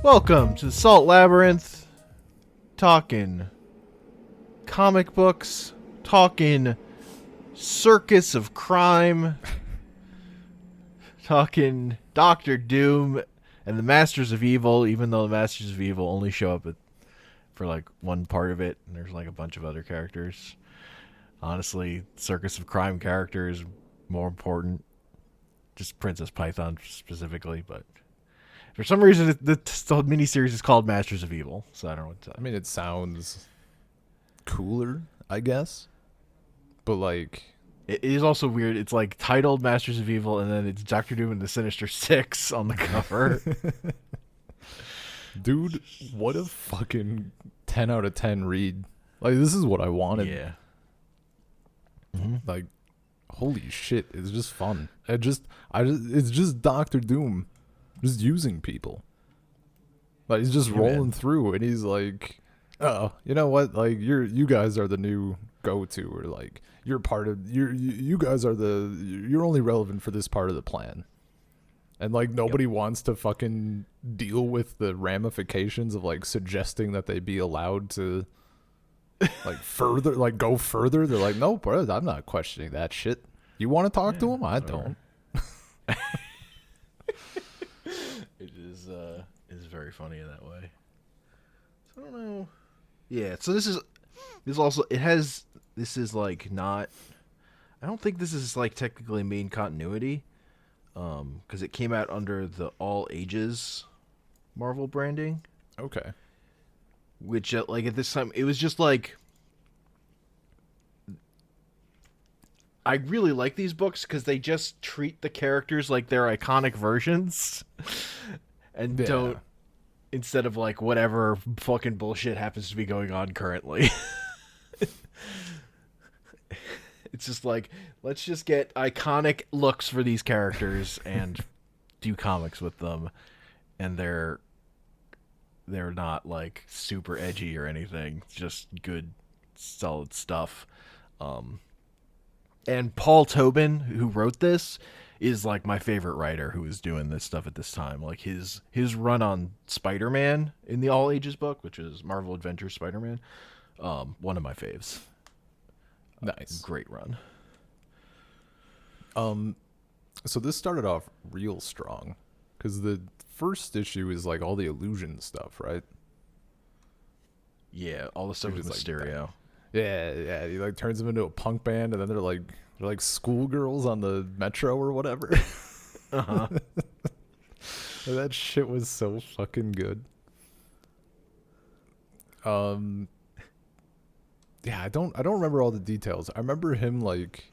Welcome to the Salt Labyrinth, talking comic books, talking circus of crime, talking Doctor Doom and the Masters of Evil, even though the Masters of Evil only show up for like one part of it, and there's like a bunch of other characters. Honestly, circus of crime character is more important. Just Princess Python specifically, but for some reason, the miniseries is called Masters of Evil, so I don't know what to. I mean, it sounds cooler, I guess. But, like... It is also weird. It's, like, titled Masters of Evil, and then it's Doctor Doom and the Sinister Six on the cover. Dude, what a fucking 10 out of 10 read. Like, this is what I wanted. Yeah. Like, holy shit, it's just fun. It's just Doctor Doom. Just using people. Like, he's just rolling through, and he's like, oh, you know what? Like, you guys are the new go-to, or like, you're part of, you guys are you're only relevant for this part of the plan. And like, nobody wants to fucking deal with the ramifications of like suggesting that they be allowed to like further, like go further. They're like, no, bro, I'm not questioning that shit. You want to talk to him? I don't. It is very funny in that way. So I don't know. Yeah, so this is like not, I don't think this is like technically main continuity, because it came out under the all ages Marvel branding. Okay. Which like at this time it was just like, I really like these books because they just treat the characters like they're iconic versions, and don't, instead of like whatever fucking bullshit happens to be going on currently. It's just like, let's just get iconic looks for these characters and do comics with them, and they're not like super edgy or anything. It's just good, solid stuff. And Paul Tobin, who wrote this, is like my favorite writer who is doing this stuff at this time. Like his run on Spider-Man in the all ages book, which is Marvel Adventures Spider-Man, one of my faves. Nice. Great run. So this started off real strong because the first issue is like all the illusion stuff, right? Yeah, all the stuff with Mysterio. Like, yeah. He like turns them into a punk band, and then they're like schoolgirls on the metro or whatever. Uh-huh. That shit was so fucking good. Yeah, I don't remember all the details. I remember him like,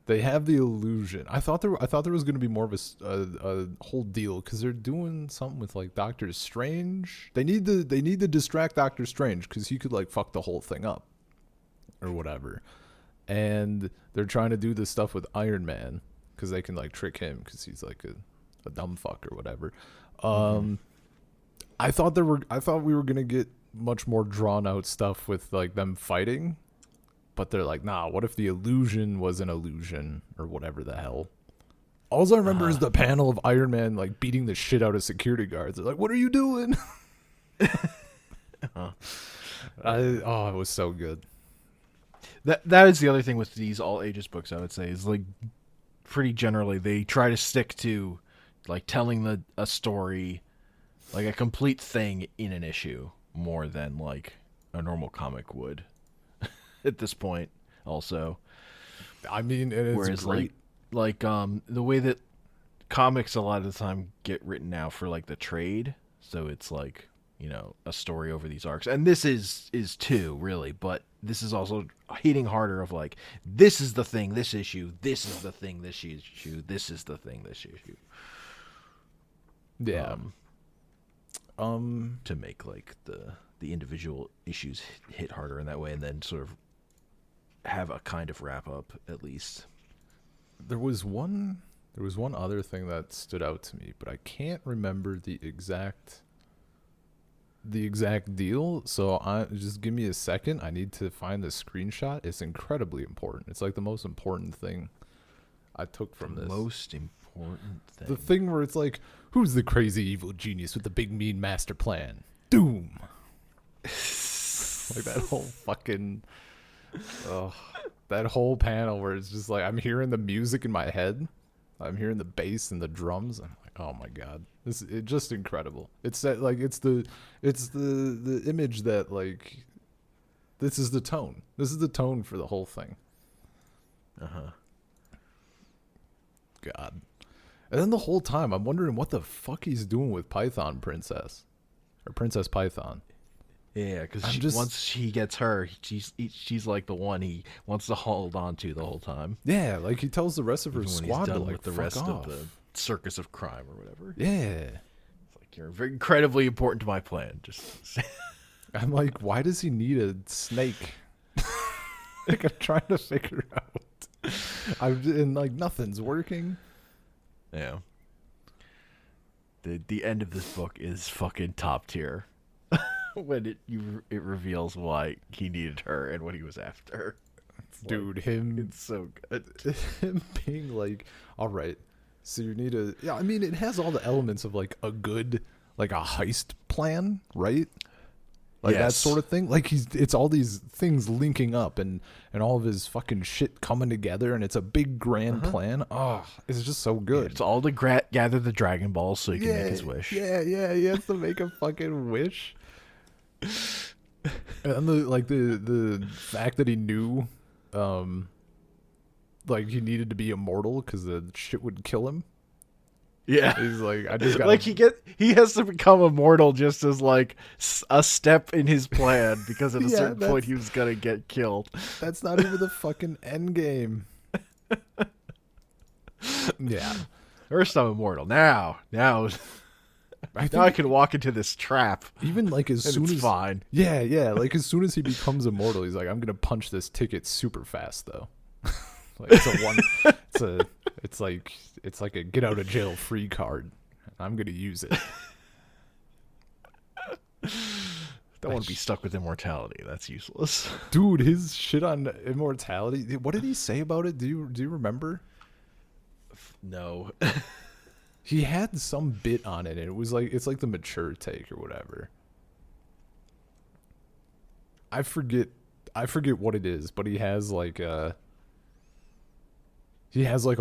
they have the illusion. I thought there was going to be more of a whole deal because they're doing something with like Doctor Strange. They need to distract Doctor Strange because he could like fuck the whole thing up or whatever. And they're trying to do this stuff with Iron Man because they can like trick him because he's like a dumb fuck or whatever. I thought we were gonna get much more drawn out stuff with like them fighting, but they're like, nah, what if the illusion was an illusion or whatever the hell. All I remember is the panel of Iron Man like beating the shit out of security guards. They're like, what are you doing? It was so good. That is the other thing with these all ages books, I would say, is like pretty generally they try to stick to like telling a story, like a complete thing in an issue, more than like a normal comic would at this point. Also, I mean, and it's whereas great. like the way that comics a lot of the time get written now for like the trade, so it's like, you know, a story over these arcs, and this is too, really, but this is also hitting harder of like, this is the thing this issue, this is the thing this issue, this is the thing this issue. Yeah. To make like the individual issues hit harder in that way, and then sort of have a kind of wrap up at least. There was one other thing that stood out to me, but I can't remember the exact deal. So just give me a second. I need to find the screenshot. It's incredibly important. It's like the most important thing I took from this. Most important important thing. The thing where it's like, who's the crazy evil genius with the big mean master plan? Doom. Like that whole fucking, that whole panel where it's just like I'm hearing the music in my head, I'm hearing the bass and the drums. I'm like, oh my god, this is just incredible. It's that like it's the image that like this is the tone. This is the tone for the whole thing. God. And then the whole time I'm wondering what the fuck he's doing with Python Princess or Princess Python. Yeah, because once he gets her, she's like the one he wants to hold on to the whole time. Yeah, like he tells the rest of her Even when squad he's done to like with the fuck rest off. of the circus of crime or whatever. Yeah. It's like, you're very incredibly important to my plan. Just I'm like, why does he need a snake? Like I'm trying to figure out. And like nothing's working. Yeah. The end of this book is fucking top tier. When it reveals why he needed her and what he was after. Dude, it's so good. Him being like, all right, so you need a, yeah, I mean, it has all the elements of like a good, like a heist plan, right? Like that sort of thing. Like it's all these things linking up and all of his fucking shit coming together, and it's a big grand plan. Oh, it's just so good. Yeah, it's all to gather the Dragon Balls so he can make his wish. Yeah, he has to make a fucking wish. And the fact that he knew, like he needed to be immortal because the shit would kill him. Yeah, he's like, I just got like he has to become immortal just as like a step in his plan because at a certain point he was gonna get killed. That's not even the fucking end game. Yeah, first I'm immortal. Now I can walk into this trap. Even like as soon as fine. Yeah. Like as soon as he becomes immortal, he's like, I'm gonna punch this ticket super fast though. Like it's like a get out of jail free card. I'm gonna use it. Don't want to be stuck with immortality. That's useless. Dude, his shit on immortality. What did he say about it? Do you remember? No. He had some bit on it, and it was like, it's like the mature take or whatever. I forget what it is, but he has like a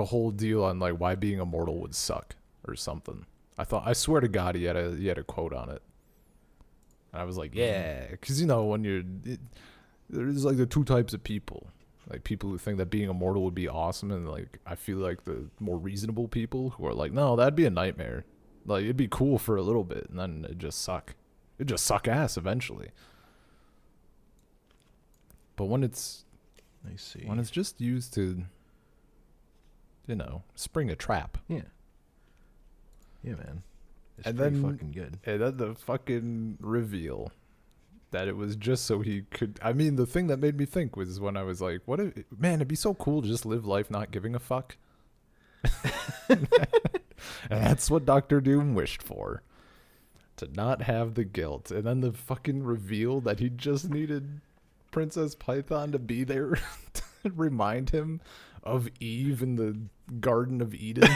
whole deal on like why being immortal would suck or something. I swear to God he had a quote on it. And I was like, yeah, because when there's like the two types of people. Like people who think that being immortal would be awesome, and like I feel like the more reasonable people who are like, no, that'd be a nightmare. Like it'd be cool for a little bit, and then it'd just suck. It'd just suck ass eventually. But when it's just used to, spring a trap. Yeah, man. It's and pretty then fucking good. And then the fucking reveal that it was just so he could. I mean, the thing that made me think was when I was like, man, it'd be so cool to just live life not giving a fuck. And that's what Dr. Doom wished for. To not have the guilt. And then the fucking reveal that he just needed Princess Python to be there to remind him of Eve in the Garden of Eden.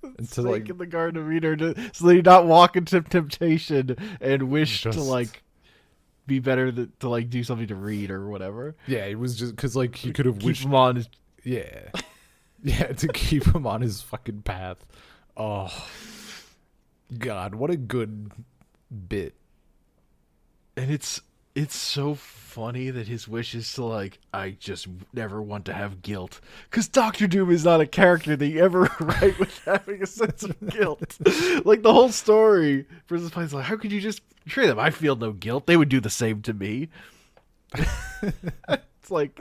And to like in the Garden of Eden, so that he not walk into temptation and wish to like be better to like do something to read or whatever. Yeah, it was just because like he could have wished him on his to keep him on his fucking path. Oh God, what a good bit. And it's so funny that his wish is to like, I just never want to have guilt, because Dr. Doom is not a character that you ever write with having a sense of guilt. Like the whole story, Princess Python's like, how could you just betray them? I feel no guilt. They would do the same to me. It's like,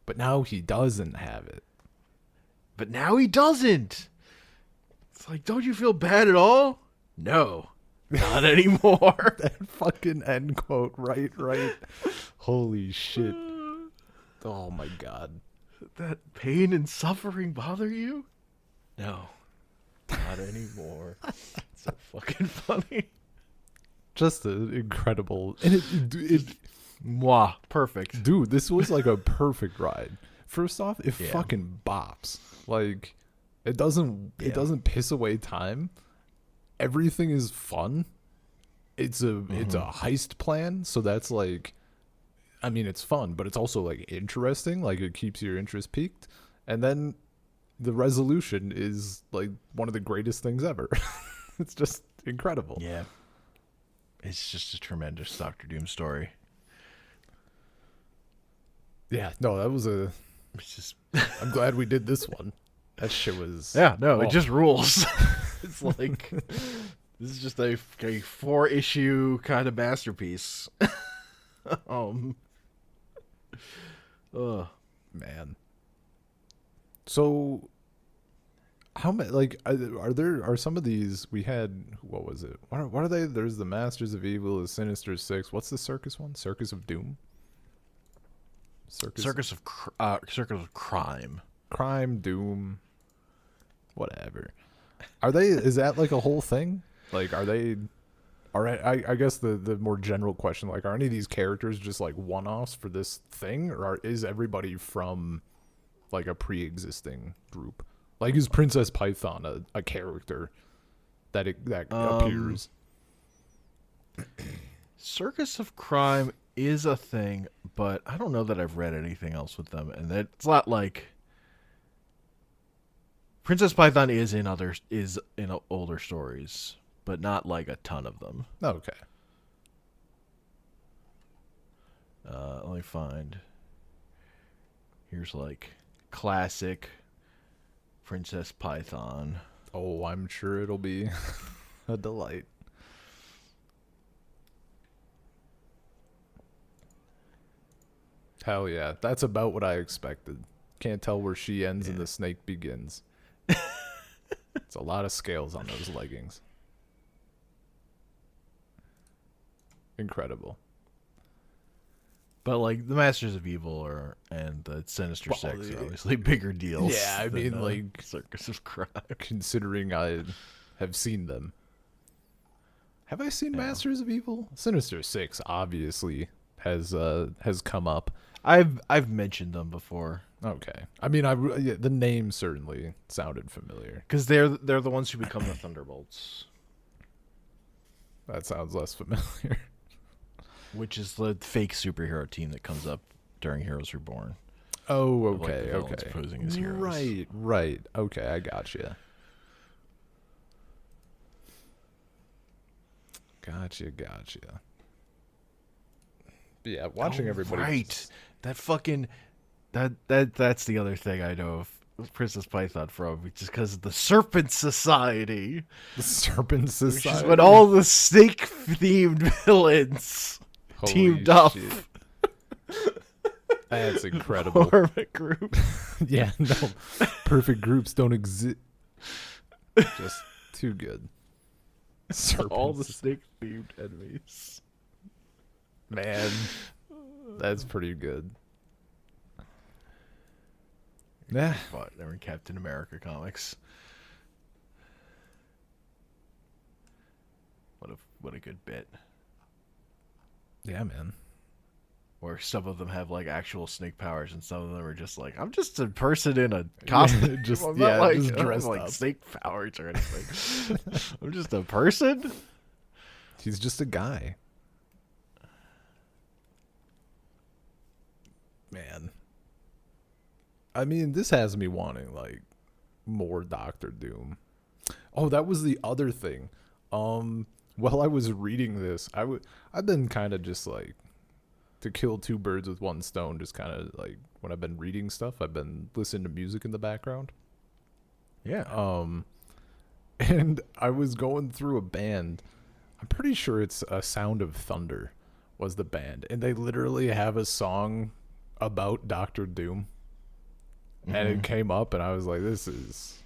but now he doesn't have it. But now he doesn't. It's like, don't you feel bad at all? No. Not anymore. That fucking end quote, right? Holy shit. Oh my God. That pain and suffering bother you? No. Not anymore. It's so fucking funny. Just an incredible. And it Mwah. Perfect. Dude, this was like a perfect ride. First off, it Yeah. fucking bops. Like, it doesn't piss away time. Everything is fun. It's a heist plan, so that's like, I mean, it's fun, but it's also like interesting. Like, it keeps your interest peaked, and then the resolution is like one of the greatest things ever. It's just incredible. Yeah. It's just a tremendous Doctor Doom story. Yeah, no, that was It's just I'm glad we did this one. That shit was. yeah, no, oh. it just rules. It's like this is just a 4-issue kind of masterpiece. Man. So, how many? Like, are some of these we had? What was it? What are they? There's the Masters of Evil, the Sinister Six. What's the Circus one? Circus of Doom. Circus of Crime. Crime, Doom, whatever. Are they? Is that like a whole thing? Like, are they? I guess the more general question, like, are any of these characters just like one-offs for this thing, or is everybody from like a pre-existing group? Like, is Princess Python a character that appears? Circus of Crime is a thing, but I don't know that I've read anything else with them, and it's not like Princess Python is in older stories, but not like a ton of them. Okay. Let me find. Here's like classic Princess Python. Oh, I'm sure it'll be a delight. Hell yeah. That's about what I expected. Can't tell where she ends and the snake begins. It's a lot of scales on those leggings. Incredible. But like the Masters of Evil and the Sinister Six are obviously bigger deals. Yeah, I mean, like, Circus of Crime. Considering I have seen them. Have I seen Masters of Evil? Sinister Six obviously has come up. I've mentioned them before. Okay. I mean, the name certainly sounded familiar. Because they're the ones who become the Thunderbolts. That sounds less familiar. Which is the fake superhero team that comes up during Heroes Reborn. Oh, Of, like, okay, the villains okay. posing as heroes. Right. Okay, I gotcha. Gotcha. But yeah, watching everybody. Right. That fucking that's the other thing I know of Princess Python from, just because of the Serpent Society. The Serpent Society. Which is when all the snake-themed villains Holy teamed up. shit. That's incredible. Form a group. Yeah, no. Perfect groups don't exist. Just too good. Serpent All the snake-themed enemies. Man, that's pretty good. Yeah. But they were in Captain America comics. What a good bit. Yeah, man. Where some of them have like actual snake powers, and some of them are just like, I'm just a person in a costume. Just- I'm yeah, not like, just I don't have, dressed like up. snake powers or anything. I'm just a person. He's just a guy. Man. I mean, this has me wanting like more Doctor Doom. Oh, that was the other thing. While I was reading this, I've been kind of just like, to kill two birds with one stone, just kind of like when I've been reading stuff, I've been listening to music in the background. Yeah. And I was going through a band. I'm pretty sure it's A Sound of Thunder was the band, and they literally have a song about Doctor Doom. And it came up, and I was like, "This is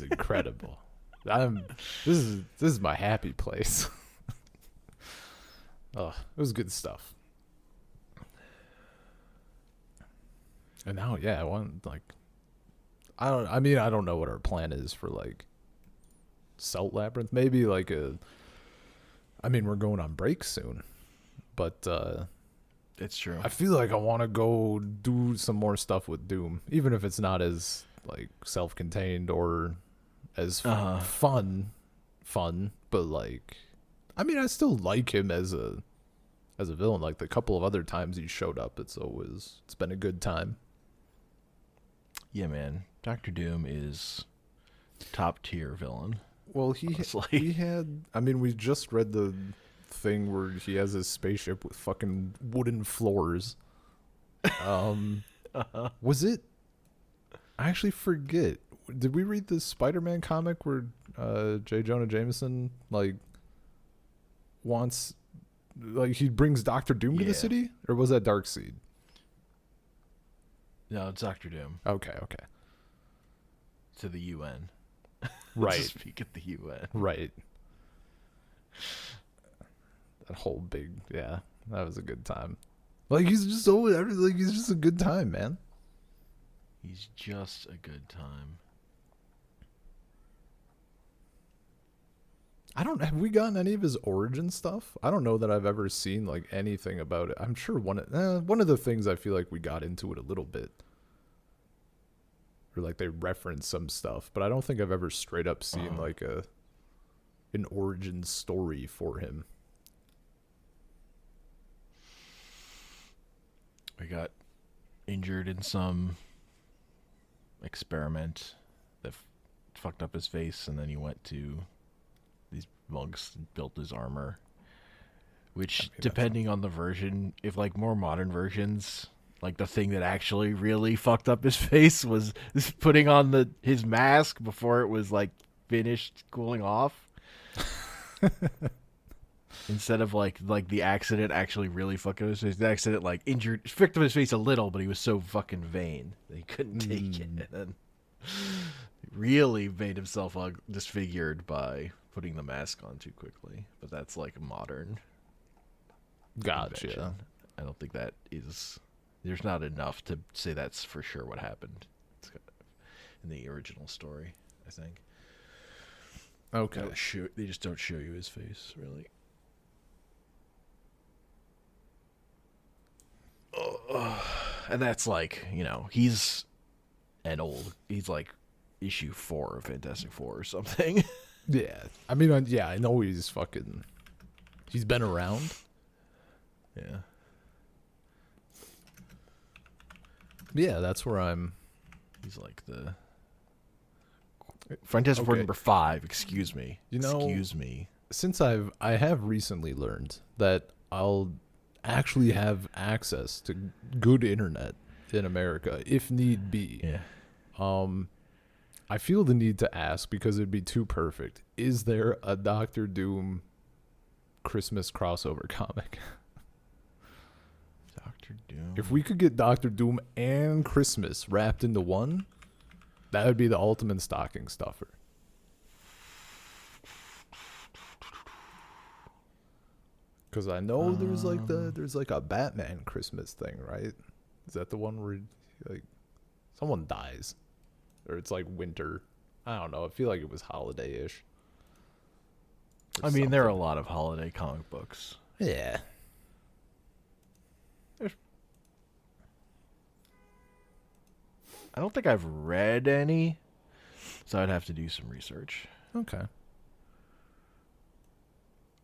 incredible. This is my happy place." Oh, it was good stuff. And now, yeah, I want like, I don't know what our plan is for like Salt Labyrinth. Maybe like we're going on break soon, but It's true. I feel like I want to go do some more stuff with Doom, even if it's not as like self-contained or as fun, but like, I mean, I still like him as a villain. Like the couple of other times he showed up, it's been a good time. Yeah, man. Doctor Doom is top tier villain. Well, he had. I mean, we just read the thing where he has his spaceship with fucking wooden floors. Was it? I actually forget. Did we read the Spider-Man comic where J. Jonah Jameson like wants, like, he brings Doctor Doom to the city, or was that Darkseid? No, it's Doctor Doom. Okay. To the UN. Right. To speak at the UN. Right. That whole big, yeah, that was a good time. Like, he's just always, like, he's just a good time, man. He's just a good time. Have we gotten any of his origin stuff? I don't know that I've ever seen like anything about it. I'm sure one of the things, I feel like we got into it a little bit, or like they referenced some stuff, but I don't think I've ever straight up seen like an origin story for him. We got injured in some experiment that fucked up his face, and then he went to these monks and built his armor. Which, depending on the version, if like more modern versions, like the thing that actually really fucked up his face was putting on his mask before it was like finished cooling off. Instead of like the accident actually really fucking his face. The accident like fucked up his face a little, but he was so fucking vain that he couldn't take it. And then really made himself disfigured by putting the mask on too quickly. But that's like modern. Gotcha. Invention. I don't think that is. There's not enough to say that's for sure what happened. It's in the original story, I think. Okay. They just don't show you his face, really. And that's like, he's he's like issue 4 of Fantastic Four or something. Yeah. I mean, I know he's been around. Yeah. Yeah, that's where He's like the Fantastic Four number 5. Excuse me. Excuse me. Since I have recently learned that I'll actually have access to good internet in America if need be. Yeah. I feel the need to ask because it'd be too perfect. Is there a Doctor Doom Christmas crossover comic? Doctor Doom. If we could get Doctor Doom and Christmas wrapped into one, that would be the ultimate stocking stuffer. Because I know there's like a Batman Christmas thing, right? Is that the one where like someone dies, or it's like winter? I don't know. I feel like it was holiday-ish. I mean, there are a lot of holiday comic books. Yeah. I don't think I've read any, so I'd have to do some research. Okay.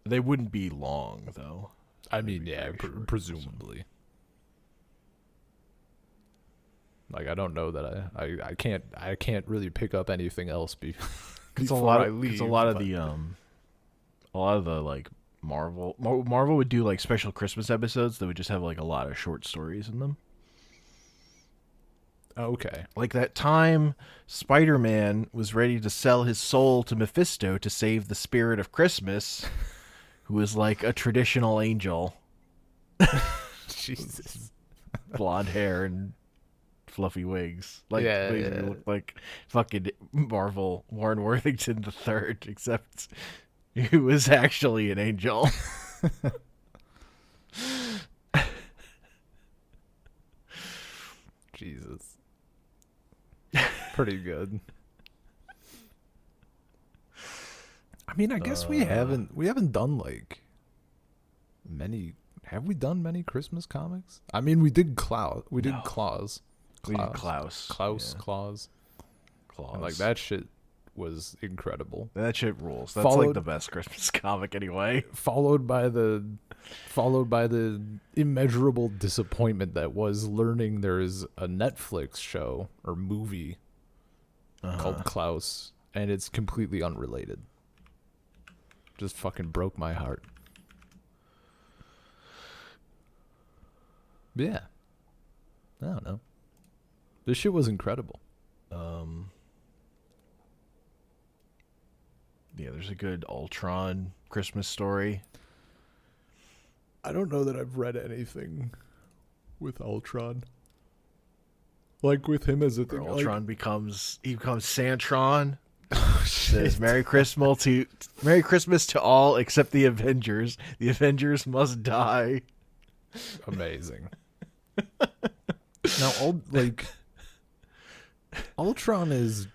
They wouldn't be long, though. I mean, yeah, presumably. Like, I don't know that I can't really pick up anything else before I leave. A lot of the like Marvel would do like special Christmas episodes that would just have like a lot of short stories in them. Okay. Like that time Spider-Man was ready to sell his soul to Mephisto to save the spirit of Christmas, who is like a traditional angel. Jesus. Blonde hair and fluffy wigs. Like, yeah. Look like fucking Marvel Warren Worthington III, except he was actually an angel. Jesus. Pretty good. I mean, I guess we haven't done like many Have we done many Christmas comics? I mean, we did Klaus. We did No. Klaus. We did Klaus. Klaus. Yeah. Claus. Claus. And like that shit was incredible. That shit rules. That's like the best Christmas comic anyway. Followed by the immeasurable disappointment that was learning there is a Netflix show or movie called Klaus, and it's completely unrelated. Just fucking broke my heart. But yeah. I don't know. This shit was incredible. Yeah, there's a good Ultron Christmas story. I don't know that I've read anything with Ultron. Like with him as a thing. Ultron becomes Santron. Says Merry Christmas to all except the Avengers. The Avengers must die. Amazing. Now, Ultron is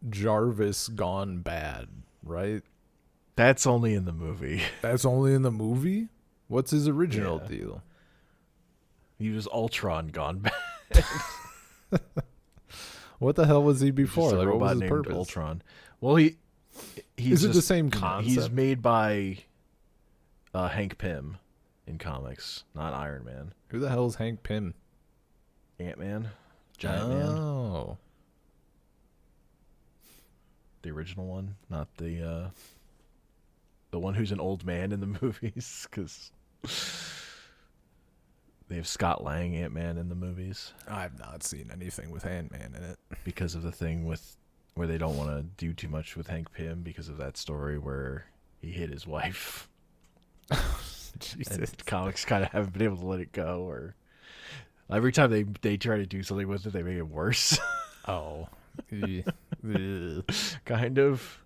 Jarvis gone bad, right? That's only in the movie. That's only in the movie? What's his original deal? He was Ultron gone bad. What the hell was he before? Just a like, robot what was his named purpose? Ultron. Well, he's Is it just, the same concept? He's made by Hank Pym in comics, not Iron Man. Who the hell is Hank Pym? Ant-Man, Giant Man, Oh. the original one, not the one who's an old man in the movies, because they have Scott Lang Ant-Man in the movies. I've not seen anything with Ant-Man in it. Because of the thing where they don't want to do too much with Hank Pym because of that story where he hit his wife. Jesus. And comics kind of haven't been able to let it go, or every time they try to do something with it, they make it worse. Oh. Kind of.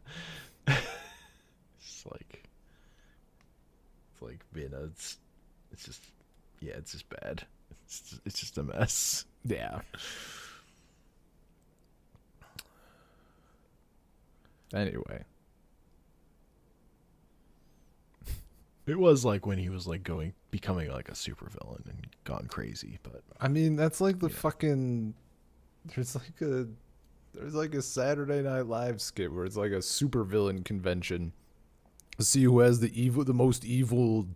It's just bad. It's just a mess. Yeah. Anyway. It was like when he was like becoming like a supervillain and gone crazy, but I mean, that's like the fucking there's like a Saturday Night Live skit where it's like a supervillain convention to see who has the most evil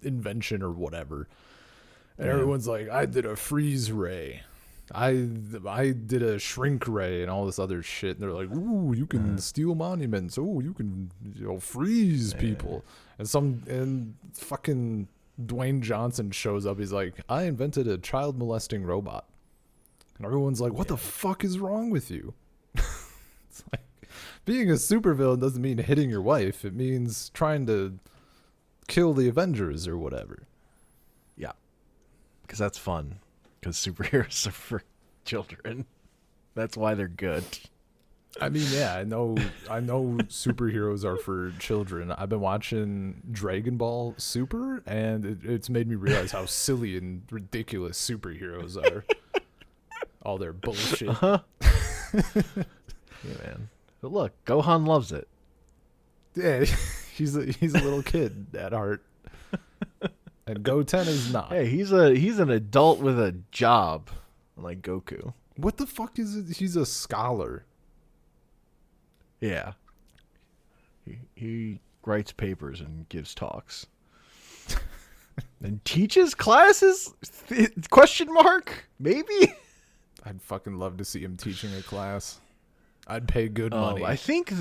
invention or whatever. And everyone's like, I did a freeze ray. I did a shrink ray and all this other shit. And they're like, ooh, you can steal monuments. Oh, you can freeze people. And fucking Dwayne Johnson shows up. He's like, I invented a child molesting robot. And everyone's like, what the fuck is wrong with you? It's like, being a supervillain doesn't mean hitting your wife. It means trying to kill the Avengers or whatever. yeah, because that's fun. Because superheroes are for children. That's why they're good. I mean, yeah, I know superheroes are for children. I've been watching Dragon Ball Super, and it's made me realize how silly and ridiculous superheroes are. All their bullshit. Yeah, man. But look, Gohan loves it. Yeah, he's a little kid at heart. And Goten is not. Hey, he's an adult with a job, like Goku. What the fuck is it? He's a scholar. Yeah. He writes papers and gives talks. And teaches classes? Question mark? Maybe? I'd fucking love to see him teaching a class. I'd pay good money. I think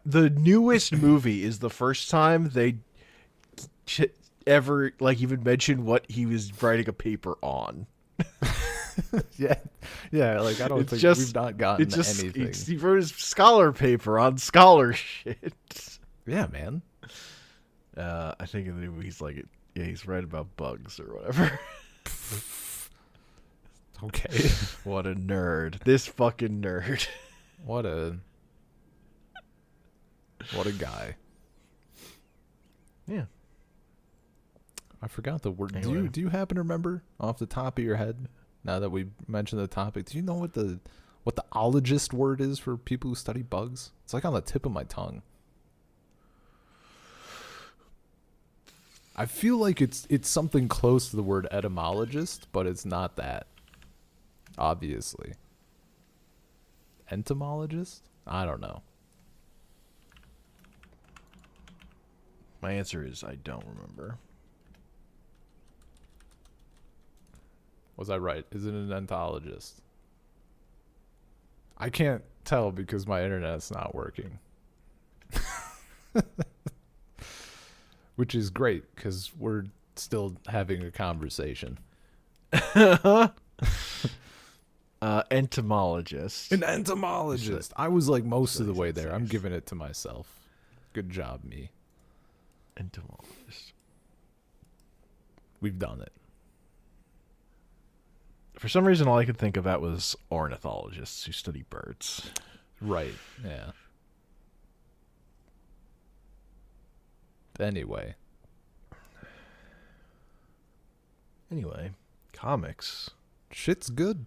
the newest movie is the first time they ever even mention what he was writing a paper on. yeah, like I don't think we've not gotten anything. He wrote his scholar paper on scholar shit. Yeah, man. I think in the movie he's like, he's right about bugs or whatever. Okay. What a nerd. This fucking nerd. What a guy. Yeah. I forgot the word. Anyway. Do you happen to remember off the top of your head? Now that we mentioned the topic, do you know what the ologist word is for people who study bugs? It's like on the tip of my tongue. I feel like it's something close to the word etymologist, but it's not that. Obviously. Entomologist? I don't know. My answer is I don't remember. Was I right? Is it an entologist? I can't tell because my internet's not working. Which is great because we're still having a conversation. Entomologist. An entomologist. I was like most of the way there. I'm giving it to myself. Good job, me. Entomologist. We've done it. For some reason, all I could think of that was ornithologists who study birds. Right. Yeah. Anyway, comics. shit's good.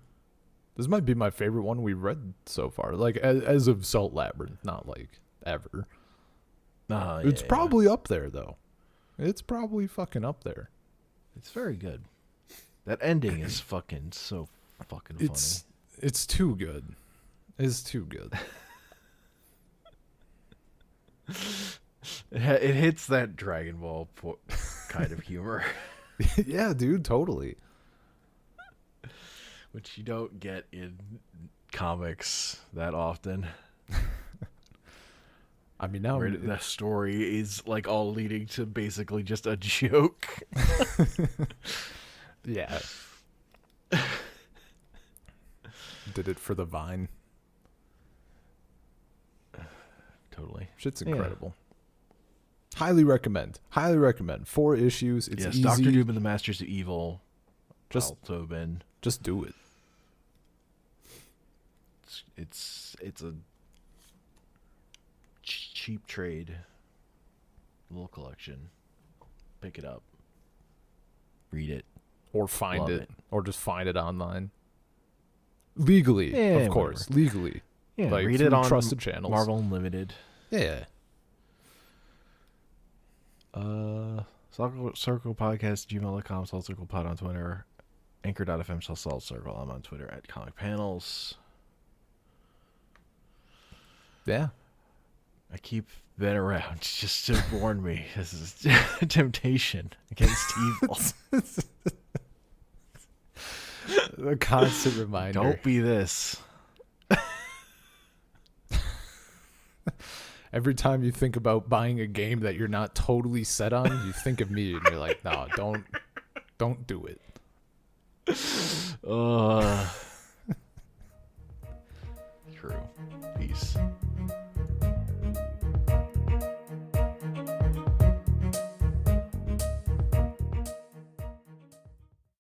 This might be my favorite one we've read so far. Like, as of Salt Labyrinth, not like ever. It's probably up there, though. It's probably fucking up there. It's very good. That ending is fucking so fucking funny. It's too good. It's too good. It hits that Dragon Ball kind of humor. Yeah, dude, totally. Which you don't get in comics that often. I mean, now where the story is like all leading to basically just a joke. Yeah. Did it for the Vine. Totally. Shit's incredible. Highly recommend. Highly recommend. 4 issues. It's easy. Doctor Doom and the Masters of Evil. Just Paul Tobin. Just do it. It's a cheap trade. Little collection. Pick it up. Read it. Or find Love it. Or just find it online. Legally, of course. Whatever. Legally. Yeah, like, read it on trusted channels. Marvel Unlimited. Yeah. Circle Podcast, gmail.com, Salt Circle Pod on Twitter, anchor.fm Salt Circle. I'm on Twitter at Comic Panels. Yeah. I keep Ben around just to warn me. This is a temptation against evil. A constant reminder. Don't be this. Every time you think about buying a game that you're not totally set on, you think of me and you're like, no, don't do it.